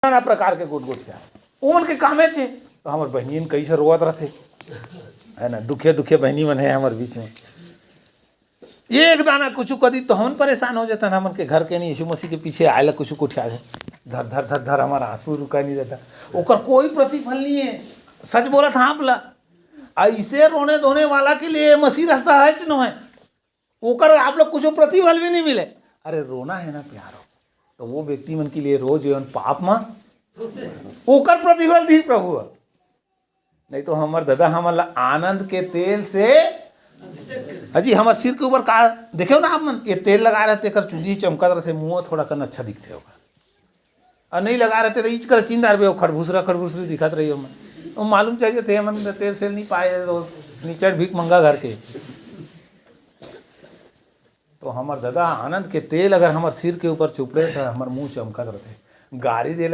नाना प्रकार के गुटगुटिया ओमन के कामे थे। तो हमार बहनियन कैसे रोवत रहते है ना, दुखे दुखे बहनी मन है हमारे बीच में। एक दाना कुछ कदी तो हम परेशान हो जाता ना, हमन के घर के नहीं यीशु मसीह के पीछे आए कुछ उठा दे, धर धर धर धर हमारा आंसू रुका नहीं देता। ओकर कोई प्रतिफल नहीं है। सच बोला था आप ला, ऐसे रोने धोने वाला के लिए मसीह रास्ता है कि नहीं है? ओकर आप लोग कुछ प्रतिफल भी नहीं मिले। अरे रोना है ना प्यारो, तो वो व्यक्ति मन के लिए रोज एवं पाप मां ओकर प्रतिफल दी प्रभु। नहीं तो हमार दादा हमारा आनंद के तेल से अजी हमारे सिर के ऊपर का देखो ना आप मन, ये तेल लगा रहते कर चुंदी चमकत रहते, मुँह थोड़ा कन अच्छा दिखते होगा। और नहीं लगा रहते तो इच कर चिंदार बे खरबूसरी दिखत रही हो मन, वो मालूम चाहिए थे मन तेल सेल नहीं पाए तो नीचे भीख मंगा घर के। तो हमार दादा आनंद के तेल अगर हमारे सिर के ऊपर चुपड़े तो हमारे मुँह चमकत रहते। गाड़ी दे